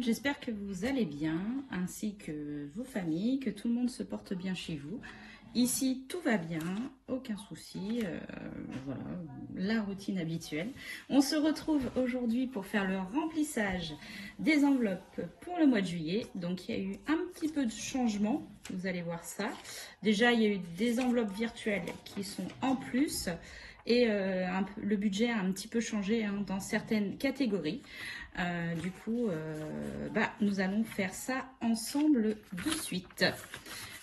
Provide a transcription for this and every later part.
j'espère que vous allez bien, ainsi que vos familles, que tout le monde se porte bien chez vous. Ici, tout va bien, aucun souci, voilà, la routine habituelle. On se retrouve aujourd'hui pour faire le remplissage des enveloppes pour le mois de juillet. Donc, il y a eu un petit peu de changement, vous allez voir ça. Déjà, il y a eu des enveloppes virtuelles qui sont en plus. Et le budget a un petit peu changé dans certaines catégories. Du coup, nous allons faire ça ensemble de suite.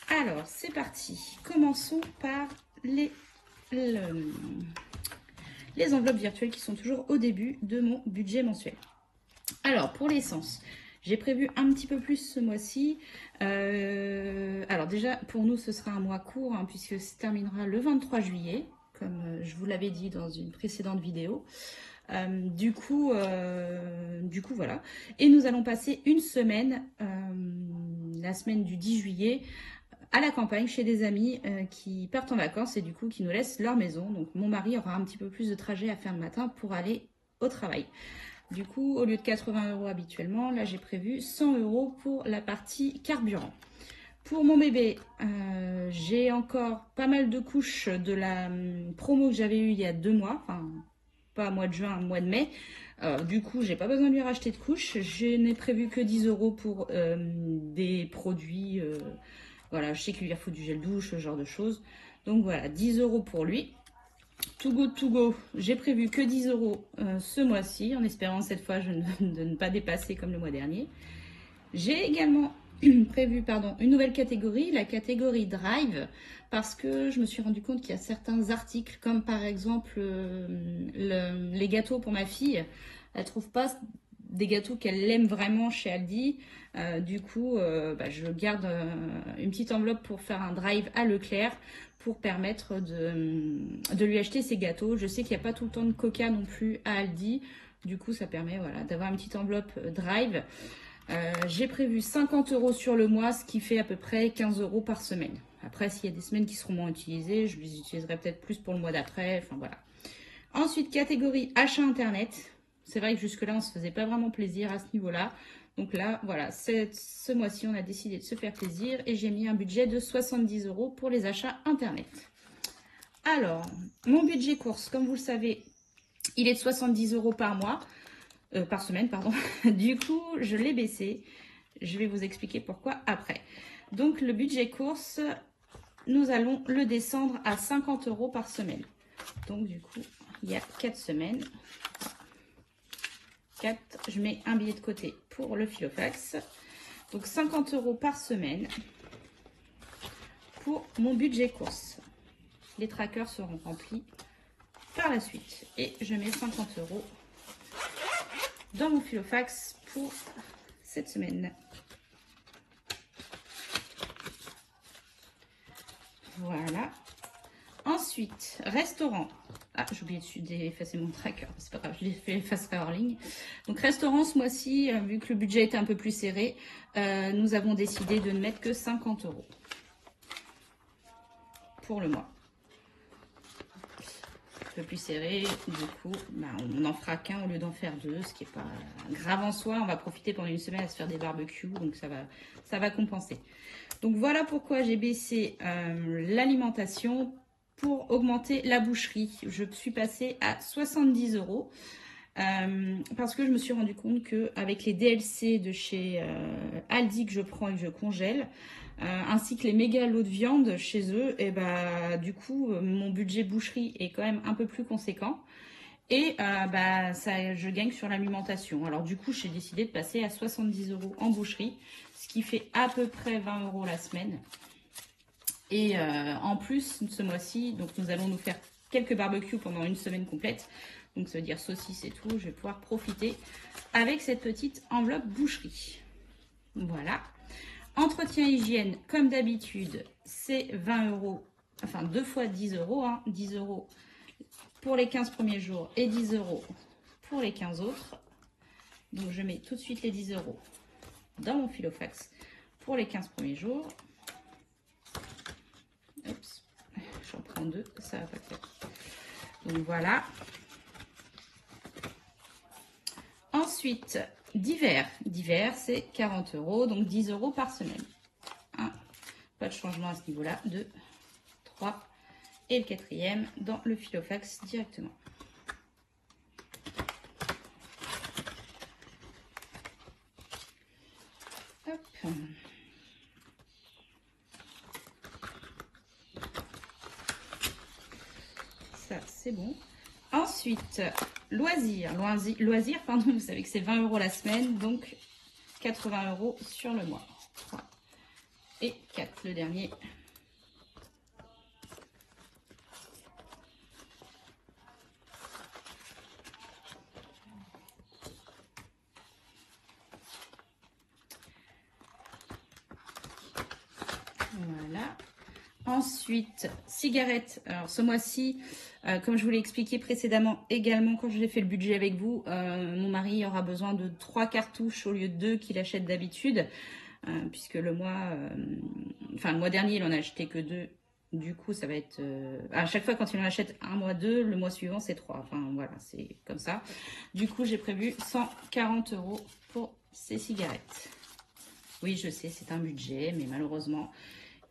Alors, c'est parti. Commençons par les enveloppes virtuelles qui sont toujours au début de mon budget mensuel. Alors, pour l'essence, j'ai prévu un petit peu plus ce mois-ci. Alors déjà, pour nous, ce sera un mois court puisque ça terminera le 23 juillet, comme je vous l'avais dit dans une précédente vidéo. Du coup, voilà. Et nous allons passer une semaine, la semaine du 10 juillet, à la campagne chez des amis qui partent en vacances et du coup qui nous laissent leur maison. Donc mon mari aura un petit peu plus de trajet à faire le matin pour aller au travail. Du coup, au lieu de 80 € habituellement, là j'ai prévu 100 € pour la partie carburant. Pour mon bébé, j'ai encore pas mal de couches de la promo que j'avais eue il y a 2 mois, enfin pas mois de juin, mois de mai. Du coup, j'ai pas besoin de lui racheter de couches. Je n'ai prévu que 10 € pour des produits. Voilà, je sais qu'il lui faut du gel douche, ce genre de choses. Donc voilà, 10 € pour lui. Too Good To Go, j'ai prévu que 10 € ce mois-ci, en espérant cette fois de ne pas dépasser comme le mois dernier. J'ai également prévu une nouvelle catégorie, la catégorie Drive, parce que je me suis rendu compte qu'il y a certains articles, comme par exemple les gâteaux pour ma fille. Elle ne trouve pas des gâteaux qu'elle aime vraiment chez Aldi. Du coup, je garde une petite enveloppe pour faire un drive à Leclerc pour permettre de lui acheter ses gâteaux. Je sais qu'il n'y a pas tout le temps de coca non plus à Aldi. Du coup, ça permet d'avoir une petite enveloppe drive. J'ai prévu 50 € sur le mois, ce qui fait à peu près 15 € par semaine. Après, s'il y a des semaines qui seront moins utilisées, je les utiliserai peut-être plus pour le mois d'après. Enfin voilà. Ensuite, catégorie achat internet. C'est vrai que jusque-là, on ne se faisait pas vraiment plaisir à ce niveau-là. Donc là, voilà, ce mois-ci, on a décidé de se faire plaisir et j'ai mis un budget de 70 € pour les achats internet. Alors, mon budget course, comme vous le savez, il est de 70 € par mois. Par semaine, pardon. Du coup, je l'ai baissé. Je vais vous expliquer pourquoi après. Donc, le budget course, nous allons le descendre à 50 € par semaine. Donc, du coup, il y a 4 semaines. 4, je mets un billet de côté pour le Filofax. Donc, 50 € par semaine pour mon budget course. Les trackers seront remplis par la suite. Et je mets 50 € dans mon Filofax pour cette semaine. Voilà. Ensuite, restaurant. Ah, j'ai oublié d'effacer mon tracker. C'est pas grave, je l'effacerai hors ligne. Donc, restaurant, ce mois-ci, vu que le budget était un peu plus serré, nous avons décidé de ne mettre que 50 € pour le mois. Un peu plus serré, du coup, on n'en fera qu'un au lieu d'en faire 2, ce qui n'est pas grave en soi. On va profiter pendant une semaine à se faire des barbecues, donc ça va compenser. Donc voilà pourquoi j'ai baissé l'alimentation pour augmenter la boucherie. Je suis passée à 70 € parce que je me suis rendu compte qu'avec les DLC de chez Aldi que je prends et que je congèle, ainsi que les méga lots de viande chez eux, et du coup mon budget boucherie est quand même un peu plus conséquent et je gagne sur l'alimentation. Alors du coup j'ai décidé de passer à 70 € en boucherie, ce qui fait à peu près 20 € la semaine. Et en plus ce mois-ci, donc nous allons nous faire quelques barbecues pendant une semaine complète. Donc ça veut dire saucisses et tout, je vais pouvoir profiter avec cette petite enveloppe boucherie. Voilà. Entretien hygiène, comme d'habitude, c'est 20 €, enfin 2 fois 10 €, 10 € pour les 15 premiers jours et 10 € pour les 15 autres. Donc je mets tout de suite les 10 € dans mon Filofax pour les 15 premiers jours. Oups, j'en prends 2, ça va pas le faire. Donc voilà. Ensuite, d'hiver. D'hiver, c'est 40 €, donc 10 € par semaine. 1, pas de changement à ce niveau-là. 2, 3 et le quatrième dans le Filofax directement. Hop. Ça, c'est bon. Ensuite, loisirs, pardon, vous savez que c'est 20 € la semaine, donc 80 € sur le mois. 3 et 4, le dernier. Voilà. Ensuite, cigarettes. Alors ce mois-ci, comme je vous l'ai expliqué précédemment également quand j'ai fait le budget avec vous, mon mari aura besoin de 3 cartouches au lieu de 2 qu'il achète d'habitude. Puisque le mois dernier, il en a acheté que 2. Du coup, ça va être... à chaque fois, quand il en achète un mois 2, le mois suivant, c'est 3. Enfin, voilà, c'est comme ça. Du coup, j'ai prévu 140 € pour ces cigarettes. Oui, je sais, c'est un budget, mais malheureusement,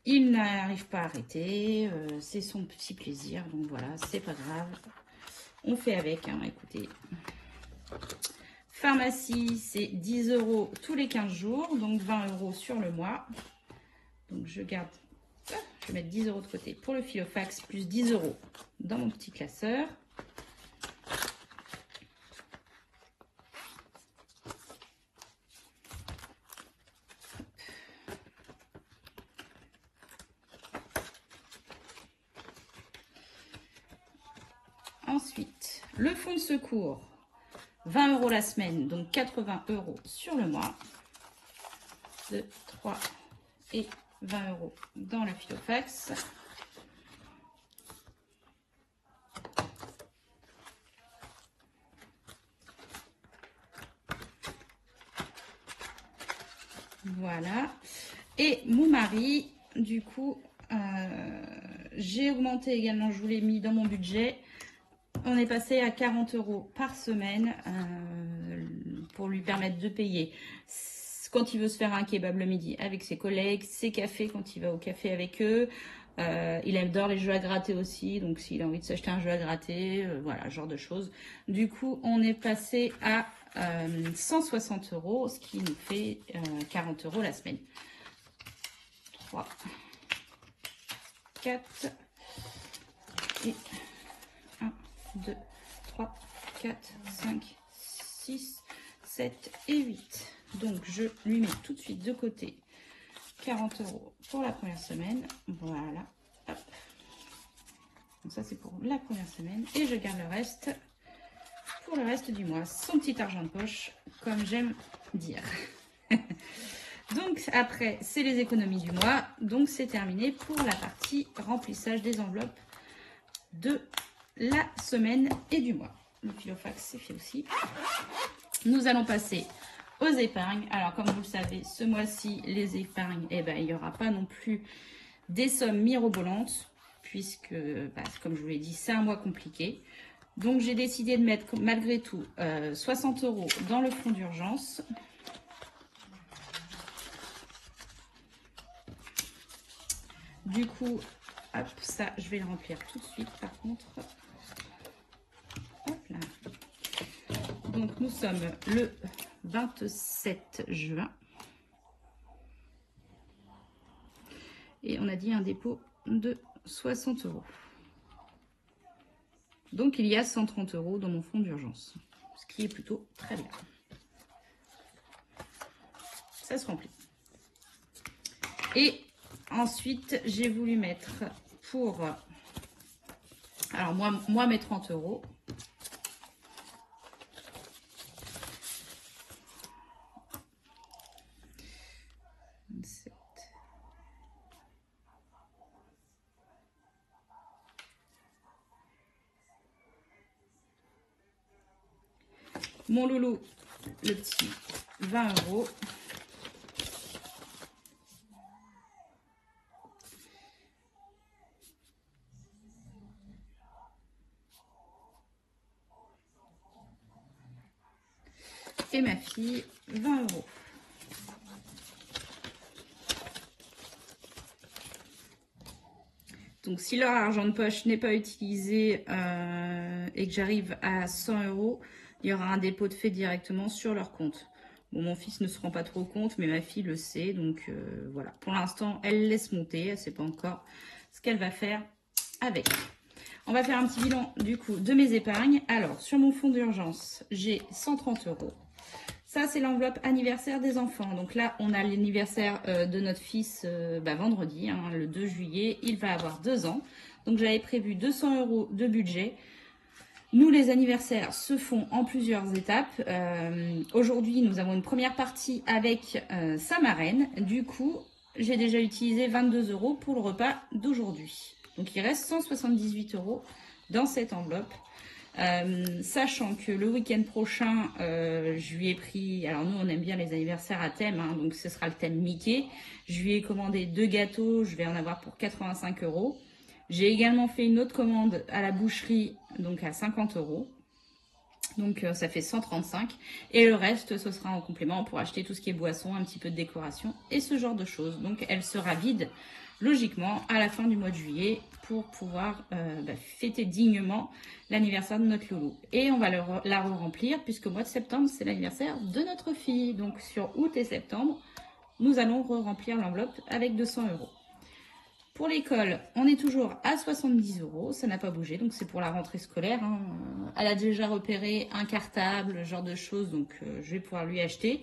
il n'arrive pas à arrêter. C'est son petit plaisir, donc voilà, c'est pas grave. On fait avec, hein, écoutez. Pharmacie, c'est 10 € tous les 15 jours, donc 20 € sur le mois. Donc je garde, je vais mettre 10 € de côté pour le Filofax, plus 10 € dans mon petit classeur. Ensuite, le fonds de secours, 20 € la semaine, donc 80 € sur le mois. 2, 3 et 20 € dans le Filofax. Voilà. Et mon mari, du coup, j'ai augmenté également, je vous l'ai mis dans mon budget. On est passé à 40 € par semaine pour lui permettre de payer quand il veut se faire un kebab le midi avec ses collègues, ses cafés quand il va au café avec eux. Il adore les jeux à gratter aussi, donc s'il a envie de s'acheter un jeu à gratter, voilà, ce genre de choses. Du coup, on est passé à 160 €, ce qui nous fait 40 € la semaine. 3, 4 et 1, 2, 3, 4, 5, 6, 7 et 8. Donc, je lui mets tout de suite de côté 40 € pour la première semaine. Voilà. Hop. Donc ça, c'est pour la première semaine. Et je garde le reste pour le reste du mois. Son petit argent de poche, comme j'aime dire. Donc, après, c'est les économies du mois. Donc, c'est terminé pour la partie remplissage des enveloppes de la semaine et du mois. Le Filofax, c'est fait aussi. Nous allons passer aux épargnes. Alors, comme vous le savez, ce mois-ci, les épargnes, eh ben, il n'y aura pas non plus des sommes mirobolantes, puisque, comme je vous l'ai dit, c'est un mois compliqué. Donc, j'ai décidé de mettre, malgré tout, 60 € dans le fonds d'urgence. Du coup, hop, ça, je vais le remplir tout de suite, par contre. Hop là. Donc, nous sommes le 27 juin. Et on a dit un dépôt de 60 €. Donc, il y a 130 € dans mon fonds d'urgence, ce qui est plutôt très bien. Ça se remplit. Et ensuite, j'ai voulu mettre pour... Alors, moi mes 30 €. Mon loulou, le petit 20 €. Et ma fille, 20 euros. Donc, si leur argent de poche n'est pas utilisé et que j'arrive à 100 euros, il y aura un dépôt de fait directement sur leur compte. Bon, mon fils ne se rend pas trop compte, mais ma fille le sait. Donc, voilà. Pour l'instant, elle laisse monter. Elle ne sait pas encore ce qu'elle va faire avec. On va faire un petit bilan, du coup, de mes épargnes. Alors, sur mon fonds d'urgence, j'ai 130 euros. Ça, c'est l'enveloppe anniversaire des enfants. Donc là, on a l'anniversaire de notre fils vendredi, hein, le 2 juillet. Il va avoir 2 ans. Donc j'avais prévu 200 euros de budget. Nous, les anniversaires se font en plusieurs étapes. Aujourd'hui, nous avons une première partie avec sa marraine. Du coup, j'ai déjà utilisé 22 euros pour le repas d'aujourd'hui. Donc il reste 178 euros dans cette enveloppe. Sachant que le week-end prochain, je lui ai pris, alors nous on aime bien les anniversaires à thème, hein, donc ce sera le thème Mickey. Je lui ai commandé 2 gâteaux, je vais en avoir pour 85 euros. J'ai également fait une autre commande à la boucherie, donc à 50 euros. Donc ça fait 135. Et le reste, ce sera en complément pour acheter tout ce qui est boisson, un petit peu de décoration et ce genre de choses. Donc elle sera vide, logiquement, à la fin du mois de juillet pour pouvoir fêter dignement l'anniversaire de notre loulou. Et on va la remplir puisque au mois de septembre, c'est l'anniversaire de notre fille. Donc sur août et septembre, nous allons remplir l'enveloppe avec 200 euros. Pour l'école, on est toujours à 70 euros, ça n'a pas bougé, donc c'est pour la rentrée scolaire. Hein. Elle a déjà repéré un cartable, ce genre de choses, donc je vais pouvoir lui acheter.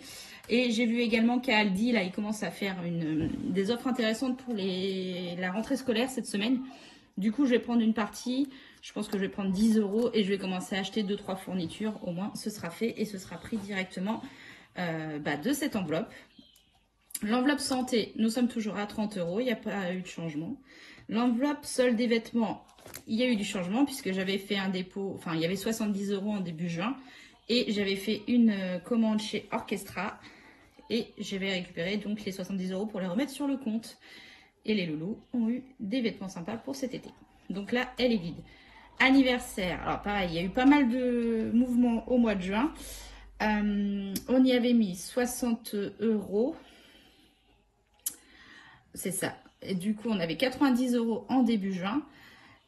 Et j'ai vu également qu'à Aldi, là, il commence à faire des offres intéressantes pour la rentrée scolaire cette semaine. Du coup, je vais prendre une partie, je pense que je vais prendre 10 euros et je vais commencer à acheter 2-3 fournitures. Au moins, ce sera fait et ce sera pris directement de cette enveloppe. L'enveloppe santé, nous sommes toujours à 30 euros, il n'y a pas eu de changement. L'enveloppe solde des vêtements, il y a eu du changement puisque j'avais fait un dépôt, enfin il y avait 70 euros en début juin et j'avais fait une commande chez Orchestra et j'avais récupéré donc les 70 euros pour les remettre sur le compte. Et les loulous ont eu des vêtements sympas pour cet été. Donc là, elle est vide. Anniversaire, alors pareil, il y a eu pas mal de mouvements au mois de juin. On y avait mis 60 euros. C'est ça. Et du coup, on avait 90 euros en début juin.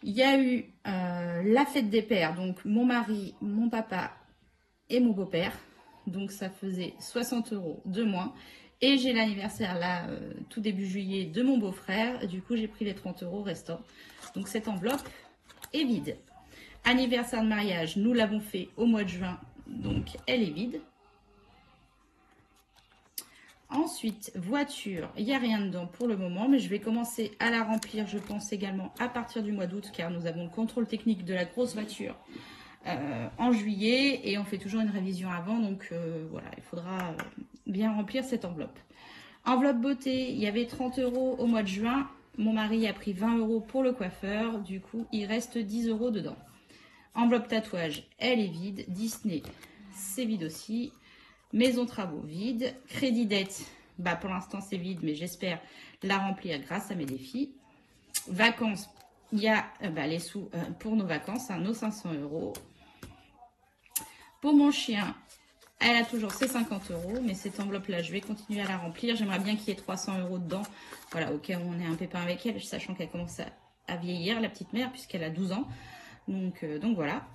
Il y a eu la fête des pères, donc mon mari, mon papa et mon beau-père. Donc ça faisait 60 euros de moins. Et j'ai l'anniversaire là, tout début juillet, de mon beau-frère. Du coup, j'ai pris les 30 euros restants. Donc cette enveloppe est vide. Anniversaire de mariage, nous l'avons fait au mois de juin. Donc elle est vide. Ensuite, voiture, il n'y a rien dedans pour le moment, mais je vais commencer à la remplir, je pense également à partir du mois d'août, car nous avons le contrôle technique de la grosse voiture en juillet, et on fait toujours une révision avant, donc voilà, il faudra bien remplir cette enveloppe. Enveloppe beauté, il y avait 30 euros au mois de juin, mon mari a pris 20 euros pour le coiffeur, du coup il reste 10 euros dedans. Enveloppe tatouage, elle est vide, Disney, c'est vide aussi. Maison travaux vide, crédit dette, pour l'instant c'est vide, mais j'espère la remplir grâce à mes défis. Vacances, il y a les sous pour nos vacances, nos 500 euros. Pour mon chien, elle a toujours ses 50 euros, mais cette enveloppe-là, je vais continuer à la remplir. J'aimerais bien qu'il y ait 300 euros dedans, voilà, au cas où on ait un pépin avec elle, sachant qu'elle commence à vieillir, la petite mère, puisqu'elle a 12 ans. Donc voilà.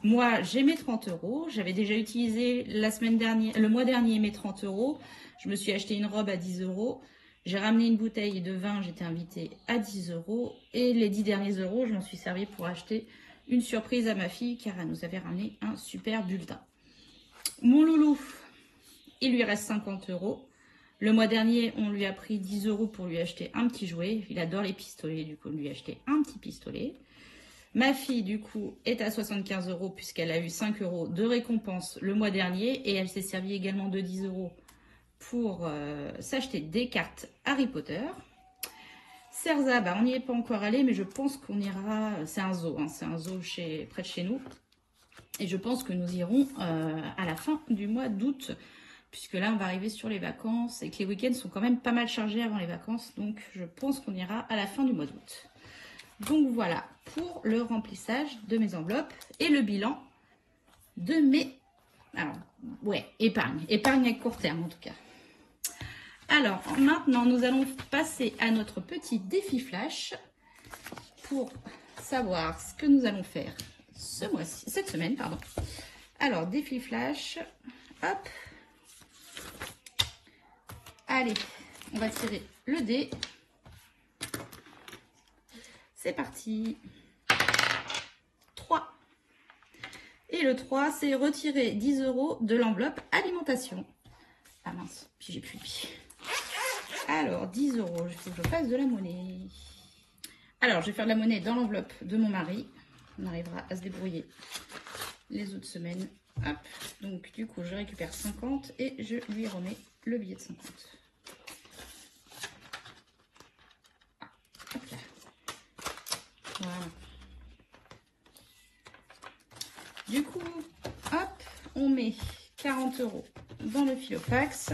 Moi, j'ai mes 30 euros. J'avais déjà utilisé le mois dernier mes 30 euros. Je me suis acheté une robe à 10 euros. J'ai ramené une bouteille de vin, j'étais invitée à 10 euros. Et les 10 derniers euros, je m'en suis servi pour acheter une surprise à ma fille, car elle nous avait ramené un super bulletin. Mon loulou, il lui reste 50 euros. Le mois dernier, on lui a pris 10 euros pour lui acheter un petit jouet. Il adore les pistolets, du coup, on lui a acheté un petit pistolet. Ma fille, du coup, est à 75 euros puisqu'elle a eu 5 euros de récompense le mois dernier. Et elle s'est servie également de 10 euros pour s'acheter des cartes Harry Potter. Cerza, on n'y est pas encore allé, mais je pense qu'on ira... C'est un zoo, hein, c'est un zoo près de chez nous. Et je pense que nous irons à la fin du mois d'août, puisque là, on va arriver sur les vacances et que les week-ends sont quand même pas mal chargés avant les vacances. Donc, je pense qu'on ira à la fin du mois d'août. Donc voilà pour le remplissage de mes enveloppes et le bilan de mes Alors, ouais, épargne à court terme en tout cas. Alors, maintenant, nous allons passer à notre petit défi flash pour savoir ce que nous allons faire cette semaine, pardon. Alors, défi flash, hop. Allez, on va tirer le dé. C'est parti. 3. Et le 3, c'est retirer 10 € de l'enveloppe alimentation. Ah mince, puis j'ai plus le pied. Alors, 10 €, il faut que je fasse de la monnaie. Alors, je vais faire de la monnaie dans l'enveloppe de mon mari. On arrivera à se débrouiller les autres semaines. Hop, donc du coup, je récupère 50 et je lui remets le billet de 50. Ah, hop là. Voilà. Du coup, hop, on met 40 € dans le Filofax.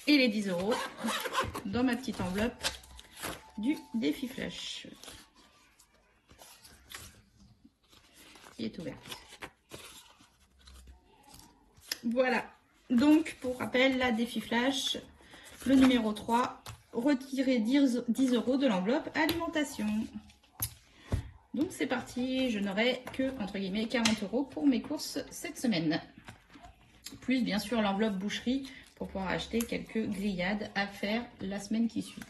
Et les 10 € dans ma petite enveloppe du défi flash. Qui est ouverte. Voilà. Donc, pour rappel, la défi flash, le numéro 3, retirer 10 € de l'enveloppe alimentation. Donc, c'est parti. Je n'aurai que, entre guillemets, 40 € pour mes courses cette semaine. Plus, bien sûr, l'enveloppe boucherie pour pouvoir acheter quelques grillades à faire la semaine qui suit.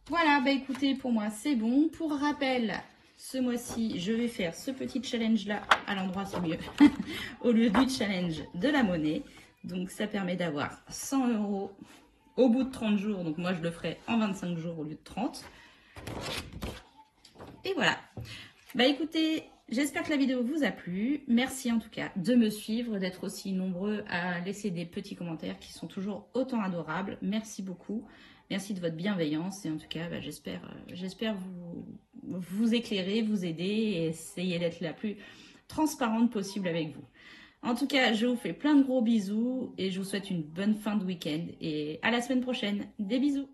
Voilà, bah écoutez, pour moi, c'est bon. Pour rappel, ce mois-ci, je vais faire ce petit challenge-là, à l'endroit c'est mieux, au lieu du challenge de la monnaie. Donc, ça permet d'avoir 100 € au bout de 30 jours. Donc, moi, je le ferai en 25 jours au lieu de 30. Et voilà. Bah écoutez, j'espère que la vidéo vous a plu. Merci en tout cas de me suivre, d'être aussi nombreux à laisser des petits commentaires qui sont toujours autant adorables. Merci beaucoup. Merci de votre bienveillance et en tout cas, bah, j'espère vous éclairer, vous aider et essayer d'être la plus transparente possible avec vous. En tout cas, je vous fais plein de gros bisous et je vous souhaite une bonne fin de week-end et à la semaine prochaine. Des bisous!